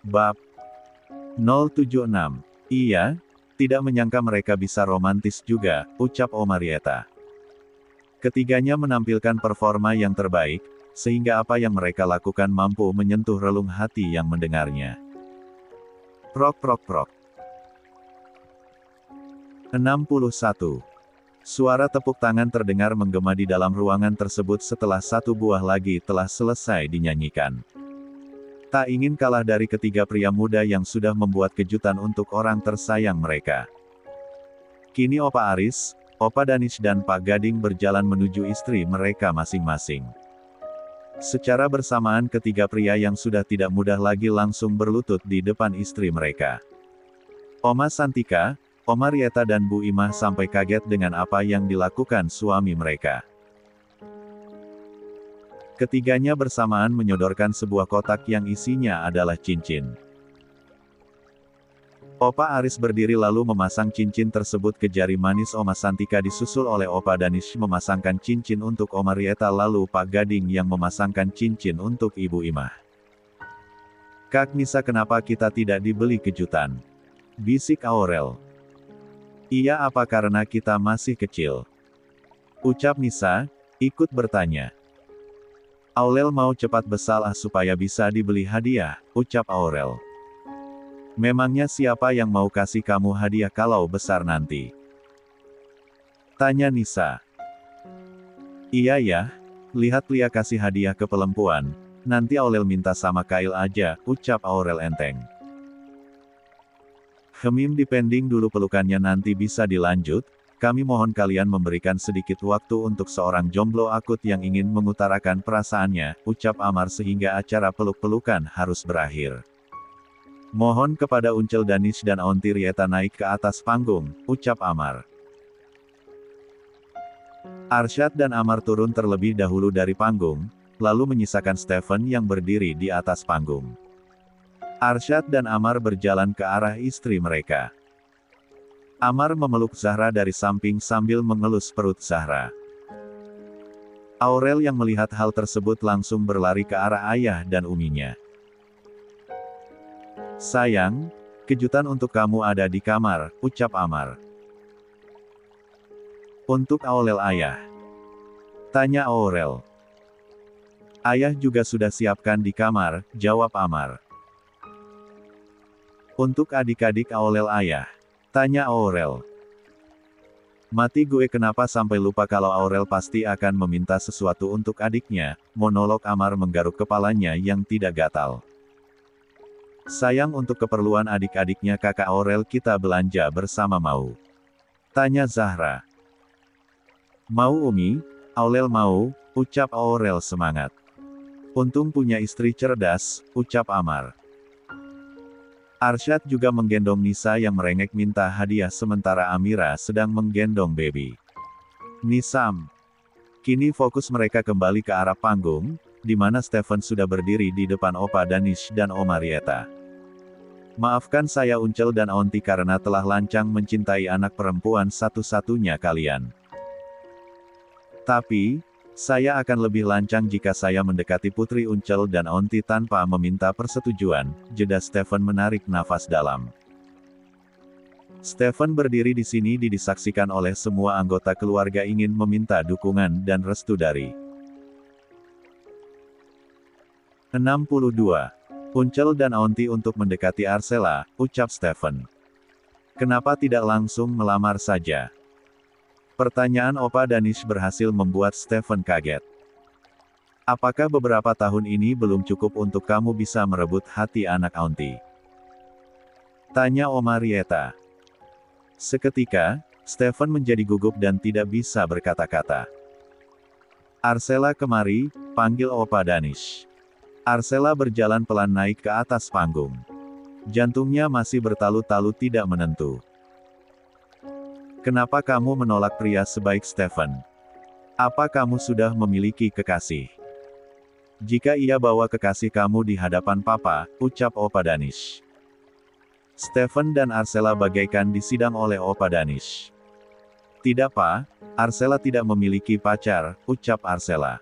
Bab 076. Iya, tidak menyangka mereka bisa romantis juga, ucap Omarieta. Ketiganya menampilkan performa yang terbaik, sehingga apa yang mereka lakukan mampu menyentuh relung hati yang mendengarnya. Prok prok prok. 61. Suara tepuk tangan terdengar menggema di dalam ruangan tersebut setelah satu buah lagi telah selesai dinyanyikan. Tak ingin kalah dari ketiga pria muda yang sudah membuat kejutan untuk orang tersayang mereka. Kini Opa Aris, Opa Danish dan Pak Gading berjalan menuju istri mereka masing-masing. Secara bersamaan ketiga pria yang sudah tidak muda lagi langsung berlutut di depan istri mereka. Oma Santika, Omarieta dan Bu Imah sampai kaget dengan apa yang dilakukan suami mereka. Ketiganya bersamaan menyodorkan sebuah kotak yang isinya adalah cincin. Opa Aris berdiri lalu memasang cincin tersebut ke jari manis Oma Santika disusul oleh Opa Danish memasangkan cincin untuk Omarieta lalu Pak Gading yang memasangkan cincin untuk Ibu Imah. Kak Nisa, kenapa kita tidak dibeli kejutan? Bisik Aurel. Iya, apa karena kita masih kecil? Ucap Nisa, ikut bertanya. Aurel mau cepat besar supaya bisa dibeli hadiah, ucap Aurel. Memangnya siapa yang mau kasih kamu hadiah kalau besar nanti? Tanya Nisa. Iya ya, lihat Lia kasih hadiah ke perempuan, nanti Aurel minta sama Kail aja, ucap Aurel enteng. Dipending dulu pelukannya nanti bisa dilanjut, kami mohon kalian memberikan sedikit waktu untuk seorang jomblo akut yang ingin mengutarakan perasaannya, ucap Amar sehingga acara peluk-pelukan harus berakhir. Mohon kepada Uncel Danish dan Aunty Rieta naik ke atas panggung, ucap Amar. Arsyad dan Amar turun terlebih dahulu dari panggung, lalu menyisakan Stephen yang berdiri di atas panggung. Arsyad dan Amar berjalan ke arah istri mereka. Amar memeluk Zahra dari samping sambil mengelus perut Zahra. Aurel yang melihat hal tersebut langsung berlari ke arah ayah dan uminya. Sayang, kejutan untuk kamu ada di kamar, ucap Amar. Untuk Aurel ayah? Tanya Aurel. Ayah juga sudah siapkan di kamar, jawab Amar. Untuk adik-adik Aurel ayah? Tanya Aurel. Mati gue, kenapa sampai lupa kalau Aurel pasti akan meminta sesuatu untuk adiknya, monolog Amar menggaruk kepalanya yang tidak gatal. Sayang, untuk keperluan adik-adiknya kakak Aurel kita belanja bersama mau? Tanya Zahra. Mau Umi, Aurel mau, ucap Aurel semangat. Untung punya istri cerdas, ucap Amar. Arsyad juga menggendong Nisa yang merengek minta hadiah sementara Amira sedang menggendong baby Nisam. Kini fokus mereka kembali ke arah panggung, di mana Stephen sudah berdiri di depan Opa Danish dan Omarieta. Maafkan saya Uncel dan Aunty karena telah lancang mencintai anak perempuan satu-satunya kalian. Tapi, saya akan lebih lancang jika saya mendekati Putri Uncel dan Aunty tanpa meminta persetujuan, jeda Stephen menarik nafas dalam. Stephen berdiri di sini disaksikan oleh semua anggota keluarga ingin meminta dukungan dan restu dari 62. Uncel dan Aunty untuk mendekati Arsela, ucap Stephen. Kenapa tidak langsung melamar saja? Pertanyaan Opa Danish berhasil membuat Stephen kaget. Apakah beberapa tahun ini belum cukup untuk kamu bisa merebut hati anak Aunty? Tanya Omarieta. Seketika, Stephen menjadi gugup dan tidak bisa berkata-kata. Arsela kemari, panggil Opa Danish. Arsela berjalan pelan naik ke atas panggung. Jantungnya masih bertalu-talu tidak menentu. Kenapa kamu menolak pria sebaik Stephen? Apa kamu sudah memiliki kekasih? Jika iya, bawa kekasih kamu di hadapan Papa, ucap Opa Danish. Stephen dan Arsela bagaikan disidang oleh Opa Danish. Tidak Pak, Arsela tidak memiliki pacar, ucap Arsela.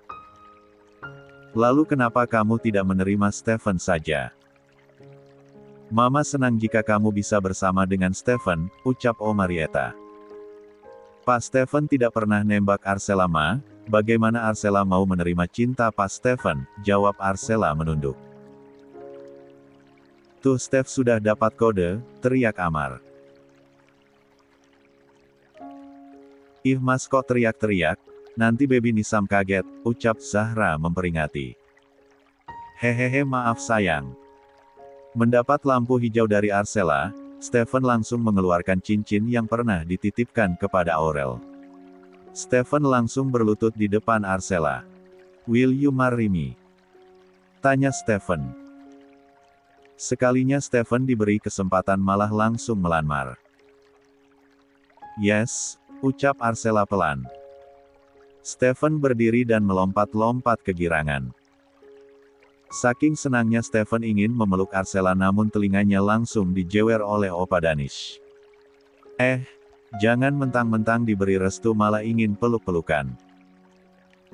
Lalu kenapa kamu tidak menerima Stephen saja? Mama senang jika kamu bisa bersama dengan Stephen, ucap Marietta. Pak Stephen tidak pernah nembak Arcella Ma, bagaimana Arcella mau menerima cinta Pak Stephen, jawab Arcella menunduk. Tuh Steph sudah dapat kode, teriak Amar. Ih mas kok teriak-teriak, nanti baby Nisam kaget, ucap Zahra memperingati. Hehehe maaf sayang. Mendapat lampu hijau dari Arcella, Stephen langsung mengeluarkan cincin yang pernah dititipkan kepada Aurel. Stephen langsung berlutut di depan Arcella. Will you marry me? Tanya Stephen. Sekalinya Stephen diberi kesempatan malah langsung melamar. Yes, ucap Arcella pelan. Stephen berdiri dan melompat-lompat kegirangan. Saking senangnya Stephen ingin memeluk Arcella namun telinganya langsung dijewer oleh Opa Danish. Jangan mentang-mentang diberi restu malah ingin peluk-pelukan.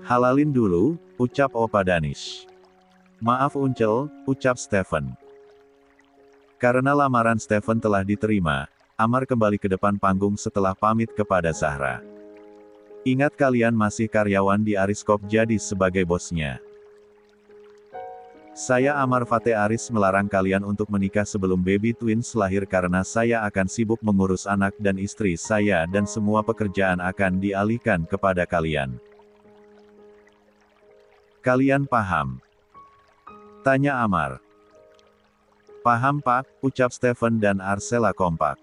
Halalin dulu, ucap Opa Danish. Maaf Uncel, ucap Stephen. Karena lamaran Stephen telah diterima, Amar kembali ke depan panggung setelah pamit kepada Zahra. Ingat kalian masih karyawan di Ariskop jadi sebagai bosnya. Saya Amar Fateh Aris melarang kalian untuk menikah sebelum baby twins lahir karena saya akan sibuk mengurus anak dan istri saya dan semua pekerjaan akan dialihkan kepada kalian. Kalian paham? Tanya Amar. Paham Pak, ucap Stephen dan Arcella kompak.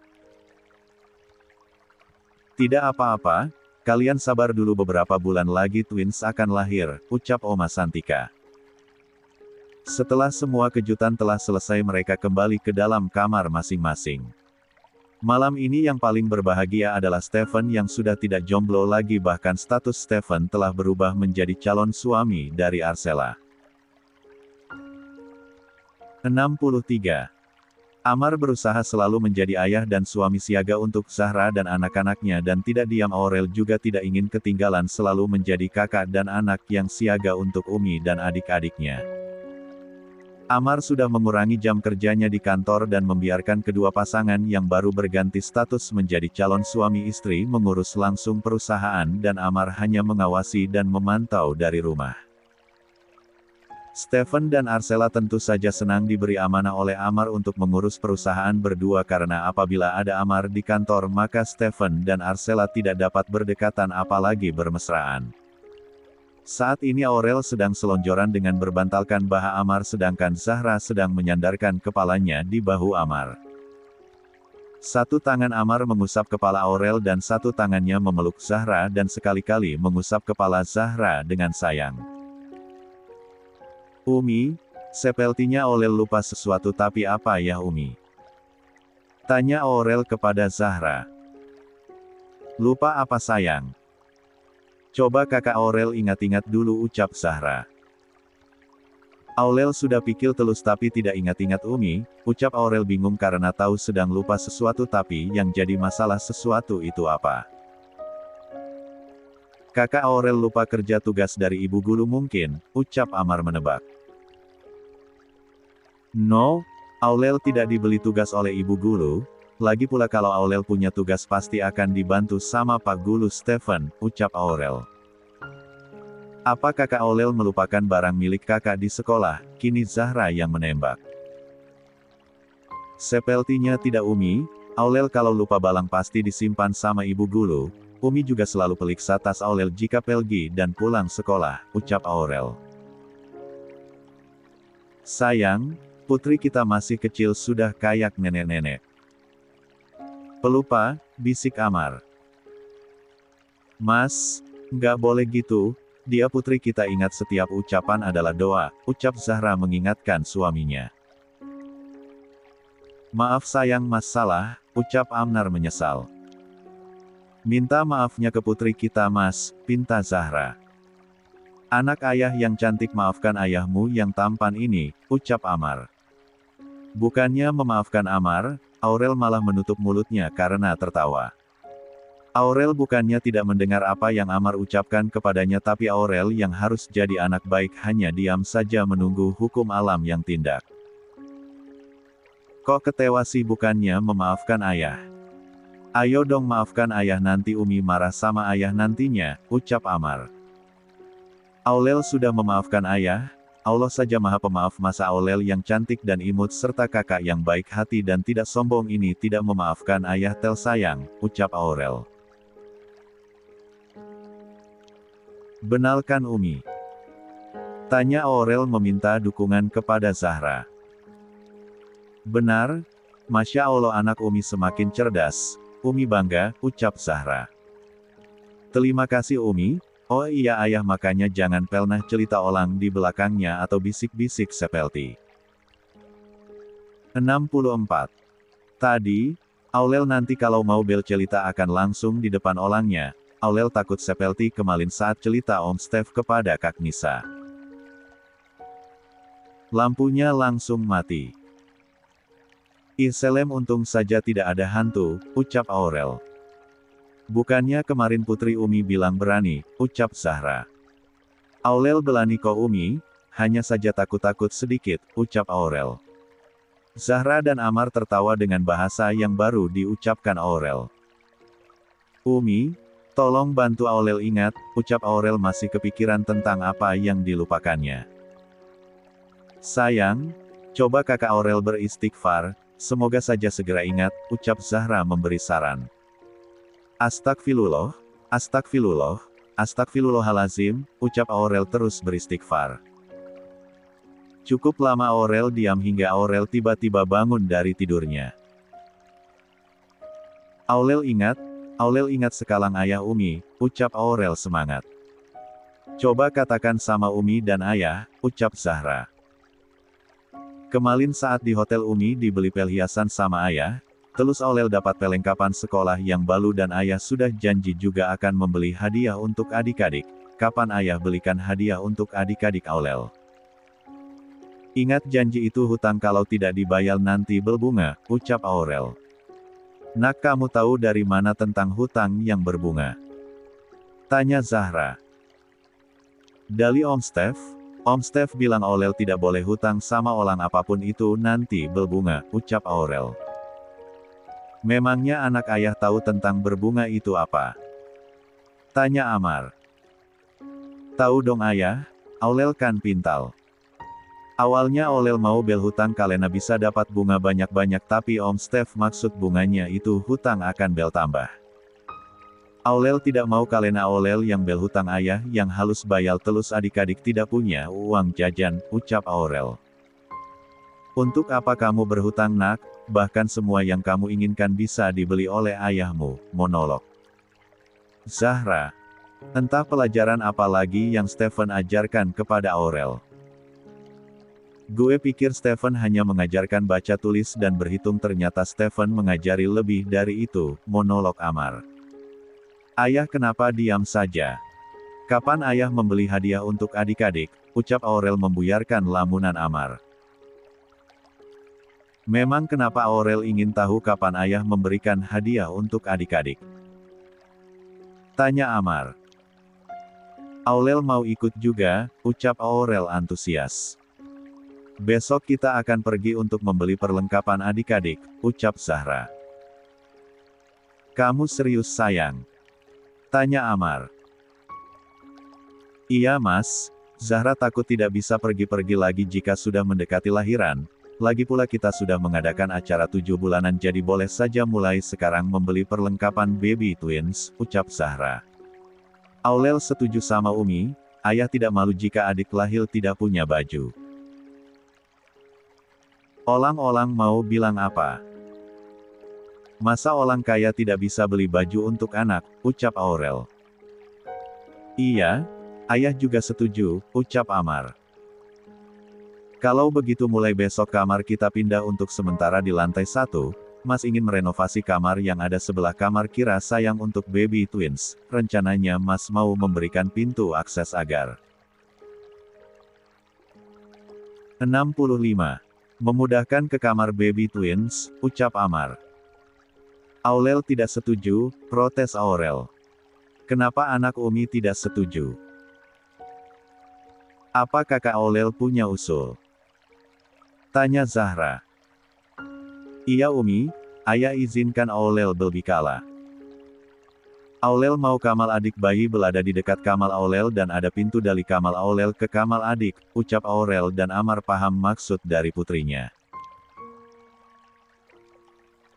Tidak apa-apa, kalian sabar dulu beberapa bulan lagi twins akan lahir, ucap Oma Santika. Setelah semua kejutan telah selesai mereka kembali ke dalam kamar masing-masing. Malam ini yang paling berbahagia adalah Stephen yang sudah tidak jomblo lagi bahkan status Stephen telah berubah menjadi calon suami dari Arcella. 63. Amar berusaha selalu menjadi ayah dan suami siaga untuk Zahra dan anak-anaknya dan tidak diam Aurel juga tidak ingin ketinggalan selalu menjadi kakak dan anak yang siaga untuk Umi dan adik-adiknya. Amar sudah mengurangi jam kerjanya di kantor dan membiarkan kedua pasangan yang baru berganti status menjadi calon suami istri mengurus langsung perusahaan dan Amar hanya mengawasi dan memantau dari rumah. Stephen dan Arcella tentu saja senang diberi amanah oleh Amar untuk mengurus perusahaan berdua karena apabila ada Amar di kantor maka Stephen dan Arcella tidak dapat berdekatan apalagi bermesraan. Saat ini Aurel sedang selonjoran dengan berbantalkan baha Amar sedangkan Zahra sedang menyandarkan kepalanya di bahu Amar. Satu tangan Amar mengusap kepala Aurel dan satu tangannya memeluk Zahra dan sekali-kali mengusap kepala Zahra dengan sayang. Umi, sepertinya Aurel lupa sesuatu tapi apa ya Umi? Tanya Aurel kepada Zahra. Lupa apa sayang? Coba kakak Aurel ingat-ingat dulu ucap Zahra. Aurel sudah pikir telus tapi tidak ingat-ingat Umi, ucap Aurel bingung karena tahu sedang lupa sesuatu tapi yang jadi masalah sesuatu itu apa? Kakak Aurel lupa kerja tugas dari ibu guru mungkin, ucap Amar menebak. No, Aurel tidak dibeli tugas oleh ibu guru, lagi pula kalau Aurel punya tugas pasti akan dibantu sama Pak Guru Stephen, ucap Aurel. Apa kakak Aurel melupakan barang milik kakak di sekolah, kini Zahra yang menembak. Sepertinya tidak Umi, Aurel kalau lupa balang pasti disimpan sama ibu guru, Umi juga selalu periksa tas Aurel jika pergi dan pulang sekolah, ucap Aurel. Sayang, putri kita masih kecil sudah kayak nenek-nenek. Pelupa, bisik Amar. Mas, nggak boleh gitu, dia putri kita ingat setiap ucapan adalah doa, ucap Zahra mengingatkan suaminya. Maaf sayang mas salah, ucap Amnar menyesal. Minta maafnya ke putri kita mas, pinta Zahra. Anak ayah yang cantik maafkan ayahmu yang tampan ini, ucap Amar. Bukannya memaafkan Amar, Aurel malah menutup mulutnya karena tertawa. Aurel bukannya tidak mendengar apa yang Amar ucapkan kepadanya tapi Aurel yang harus jadi anak baik hanya diam saja menunggu hukum alam yang tindak. Kok kecewa sih bukannya memaafkan ayah? Ayo dong maafkan ayah nanti Umi marah sama ayah nantinya, ucap Amar. Aurel sudah memaafkan ayah, Allah saja maha pemaaf masa Aurel yang cantik dan imut serta kakak yang baik hati dan tidak sombong ini tidak memaafkan ayah tel sayang, ucap Aurel. Benarkan Umi? Tanya Aurel meminta dukungan kepada Zahra. Benar, Masya Allah anak Umi semakin cerdas, Umi bangga, ucap Zahra. Terima kasih Umi, oh iya ayah makanya jangan pernah cerita orang di belakangnya atau bisik-bisik seperti. 64. Tadi, Aurel nanti kalau mau bercerita akan langsung di depan orangnya, Aurel takut seperti kemarin saat cerita Om Steve kepada Kak Nisa. Lampunya langsung mati. Selem untung saja tidak ada hantu, ucap Aurel. Bukannya kemarin Putri Umi bilang berani, ucap Zahra. Aurel berani kok Umi, hanya saja takut-takut sedikit, ucap Aurel. Zahra dan Amar tertawa dengan bahasa yang baru diucapkan Aurel. Umi, tolong bantu Aurel ingat, ucap Aurel masih kepikiran tentang apa yang dilupakannya. Sayang, coba kakak Aurel beristighfar, semoga saja segera ingat, ucap Zahra memberi saran. Astagfirullah, astagfirullah, astagfirullahalazim, ucap Aurel terus beristighfar. Cukup lama Aurel diam hingga Aurel tiba-tiba bangun dari tidurnya. Aurel ingat sekalang ayah Umi, ucap Aurel semangat. Coba katakan sama Umi dan ayah, ucap Zahra. Kemarin saat di hotel Umi dibeli perhiasan sama ayah, terus Aurel dapat perlengkapan sekolah yang baru dan ayah sudah janji juga akan membeli hadiah untuk adik-adik. Kapan ayah belikan hadiah untuk adik-adik Aurel? Ingat janji itu hutang kalau tidak dibayar nanti berbunga, ucap Aurel. Nak kamu tahu dari mana tentang hutang yang berbunga? Tanya Zahra. Dari Om Steve? Om Steve bilang Aurel tidak boleh hutang sama orang apapun itu nanti berbunga, ucap Aurel. Memangnya anak ayah tahu tentang berbunga itu apa? Tanya Amar. Tahu dong ayah, Aurel kan pintar. Awalnya Aurel mau berhutang karena bisa dapat bunga banyak-banyak tapi Om Steve maksud bunganya itu hutang akan bertambah. Aurel tidak mau karena Aurel yang berhutang ayah yang halus bayar terus adik-adik tidak punya uang jajan, ucap Aurel. Untuk apa kamu berhutang nak, bahkan semua yang kamu inginkan bisa dibeli oleh ayahmu, monolog. Zahra. Entah pelajaran apa lagi yang Stephen ajarkan kepada Aurel. Gue pikir Stephen hanya mengajarkan baca tulis dan berhitung ternyata Stephen mengajari lebih dari itu, monolog Amar. Ayah kenapa diam saja? Kapan ayah membeli hadiah untuk adik-adik, ucap Aurel membuyarkan lamunan Amar. Memang kenapa Aurel ingin tahu kapan ayah memberikan hadiah untuk adik-adik? Tanya Amar. Aurel mau ikut juga, ucap Aurel antusias. Besok kita akan pergi untuk membeli perlengkapan adik-adik, ucap Zahra. Kamu serius sayang? Tanya Amar. Iya mas, Zahra takut tidak bisa pergi-pergi lagi jika sudah mendekati lahiran, lagi pula kita sudah mengadakan acara 7 bulanan jadi boleh saja mulai sekarang membeli perlengkapan baby twins, ucap Zahra. Aurel setuju sama Umi, ayah tidak malu jika adik lahir tidak punya baju. Orang-orang mau bilang apa? Masa orang kaya tidak bisa beli baju untuk anak, ucap Aurel. Iya, ayah juga setuju, ucap Amar. Kalau begitu mulai besok kamar kita pindah untuk sementara di lantai 1, Mas ingin merenovasi kamar yang ada sebelah kamar kira sayang untuk baby twins, rencananya Mas mau memberikan pintu akses agar. 65. Memudahkan ke kamar baby twins, ucap Amar. Aurel tidak setuju, protes Aurel. Kenapa anak Umi tidak setuju? Apa kakak Aurel punya usul? Tanya Zahra. Iya Umi, ayah izinkan Aurel berbicara. Aurel mau kamar adik bayi berada di dekat kamar Aurel dan ada pintu dari kamar Aurel ke kamar adik, ucap Aurel dan Amar paham maksud dari putrinya.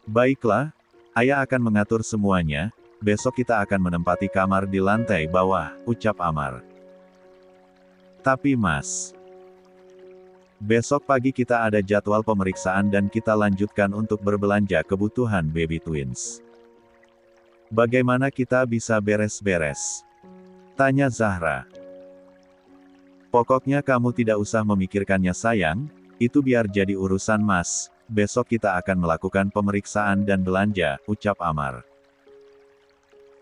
Baiklah, ayah akan mengatur semuanya, besok kita akan menempati kamar di lantai bawah, ucap Amar. Tapi Mas, besok pagi kita ada jadwal pemeriksaan dan kita lanjutkan untuk berbelanja kebutuhan baby twins. Bagaimana kita bisa beres-beres? Tanya Zahra. Pokoknya kamu tidak usah memikirkannya sayang, itu biar jadi urusan Mas, besok kita akan melakukan pemeriksaan dan belanja, ucap Amar.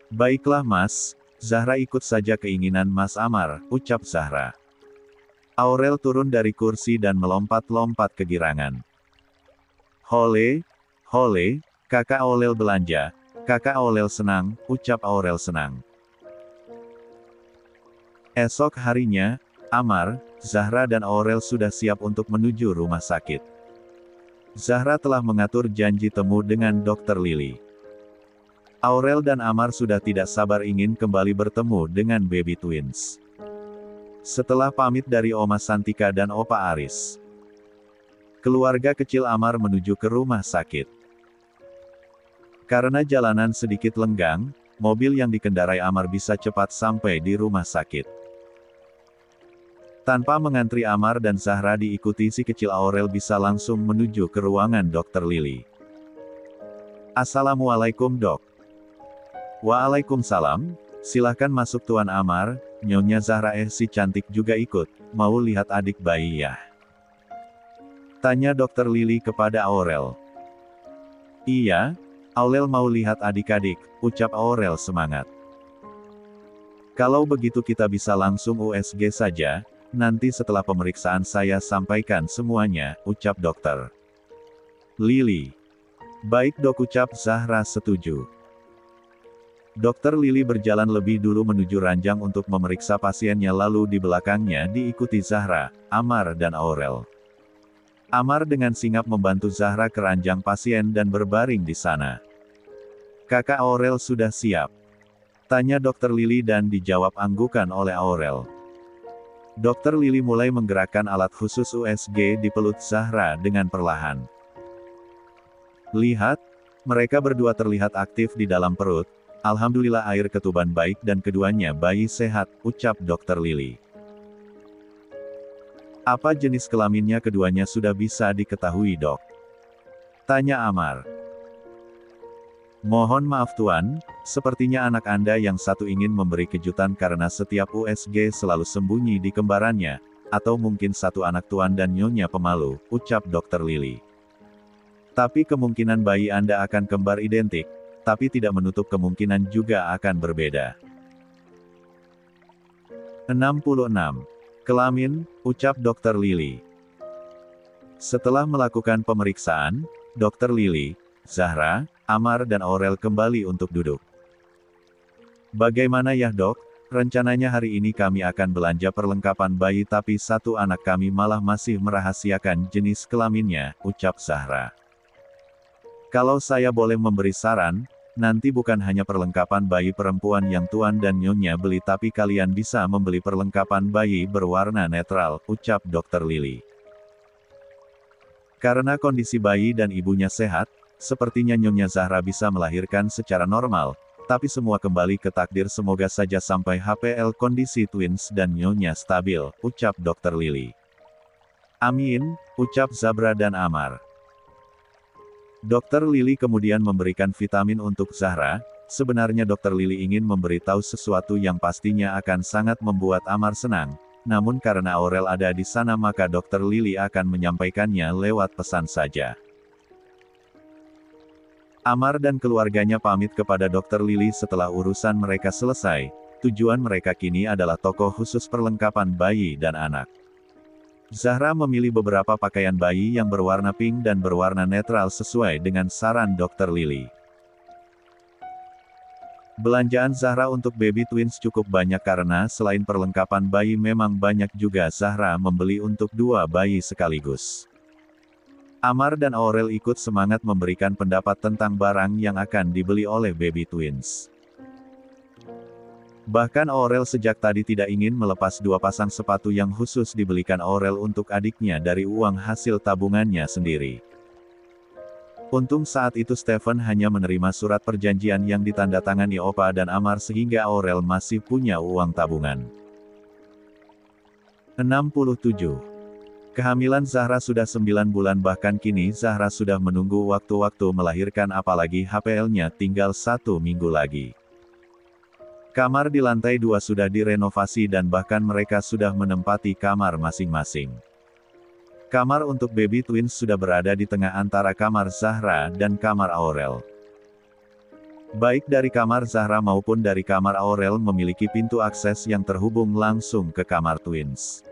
Baiklah Mas, Zahra ikut saja keinginan Mas Amar, ucap Zahra. Aurel turun dari kursi dan melompat-lompat kegirangan. Hole, hole, kakak Aurel belanja. Kakak Aurel senang, ucap Aurel senang. Esok harinya, Amar, Zahra dan Aurel sudah siap untuk menuju rumah sakit. Zahra telah mengatur janji temu dengan Dr. Lily. Aurel dan Amar sudah tidak sabar ingin kembali bertemu dengan baby twins. Setelah pamit dari Oma Santika dan Opa Aris, keluarga kecil Amar menuju ke rumah sakit. Karena jalanan sedikit lenggang, mobil yang dikendarai Amar bisa cepat sampai di rumah sakit. Tanpa mengantri Amar dan Zahra diikuti si kecil Aurel bisa langsung menuju ke ruangan Dr. Lily. Assalamualaikum Dok. Waalaikumsalam, silahkan masuk Tuan Amar, Nyonya Zahra si cantik juga ikut, mau lihat adik bayi ya? Tanya Dr. Lily kepada Aurel. Iya, Aurel mau lihat adik-adik, ucap Aurel semangat. Kalau begitu kita bisa langsung USG saja, nanti setelah pemeriksaan saya sampaikan semuanya, ucap dokter Lily. Baik Dok, ucap Zahra setuju. Dokter Lily berjalan lebih dulu menuju ranjang untuk memeriksa pasiennya lalu di belakangnya diikuti Zahra, Amar dan Aurel. Amar dengan sigap membantu Zahra ke ranjang pasien dan berbaring di sana. Kakak Aurel sudah siap? Tanya Dokter Lily dan dijawab anggukan oleh Aurel. Dokter Lily mulai menggerakkan alat khusus USG di pelut Zahra dengan perlahan. Lihat, mereka berdua terlihat aktif di dalam perut. Alhamdulillah air ketuban baik dan keduanya bayi sehat, ucap Dokter Lily. Apa jenis kelaminnya keduanya sudah bisa diketahui Dok? Tanya Amar. Mohon maaf Tuan, sepertinya anak Anda yang satu ingin memberi kejutan karena setiap USG selalu sembunyi di kembarannya, atau mungkin satu anak Tuan dan Nyonya pemalu, ucap Dokter Lily. Tapi kemungkinan bayi Anda akan kembar identik, tapi tidak menutup kemungkinan juga akan berbeda. 66. Kelamin, ucap Dokter Lily. Setelah melakukan pemeriksaan, Dokter Lily, Zahra, Amar dan Aurel kembali untuk duduk. Bagaimana ya Dok? Rencananya hari ini kami akan belanja perlengkapan bayi tapi satu anak kami malah masih merahasiakan jenis kelaminnya, ucap Zahra. Kalau saya boleh memberi saran, nanti bukan hanya perlengkapan bayi perempuan yang Tuan dan Nyonya beli tapi kalian bisa membeli perlengkapan bayi berwarna netral, ucap Dokter Lily. Karena kondisi bayi dan ibunya sehat, sepertinya Nyonya Zahra bisa melahirkan secara normal, tapi semua kembali ke takdir semoga saja sampai HPL kondisi twins dan Nyonya stabil, ucap Dokter Lily. Amin, ucap Zabra dan Amar. Dokter Lily kemudian memberikan vitamin untuk Zahra. Sebenarnya Dokter Lily ingin memberitahu sesuatu yang pastinya akan sangat membuat Amar senang, namun karena Aurel ada di sana maka Dokter Lily akan menyampaikannya lewat pesan saja. Amar dan keluarganya pamit kepada Dokter Lily setelah urusan mereka selesai. Tujuan mereka kini adalah toko khusus perlengkapan bayi dan anak. Zahra memilih beberapa pakaian bayi yang berwarna pink dan berwarna netral sesuai dengan saran Dokter Lily. Belanjaan Zahra untuk baby twins cukup banyak karena selain perlengkapan bayi memang banyak juga Zahra membeli untuk dua bayi sekaligus. Amar dan Aurel ikut semangat memberikan pendapat tentang barang yang akan dibeli oleh baby twins. Bahkan Aurel sejak tadi tidak ingin melepas 2 pasang sepatu yang khusus dibelikan Aurel untuk adiknya dari uang hasil tabungannya sendiri. Untung saat itu Stephen hanya menerima surat perjanjian yang ditandatangani Opa dan Amar sehingga Aurel masih punya uang tabungan. 67. Kehamilan Zahra sudah 9 bulan, bahkan kini Zahra sudah menunggu waktu-waktu melahirkan, apalagi HPL-nya tinggal 1 minggu lagi. Kamar di lantai 2 sudah direnovasi dan bahkan mereka sudah menempati kamar masing-masing. Kamar untuk baby twins sudah berada di tengah antara kamar Zahra dan kamar Aurel. Baik dari kamar Zahra maupun dari kamar Aurel memiliki pintu akses yang terhubung langsung ke kamar twins.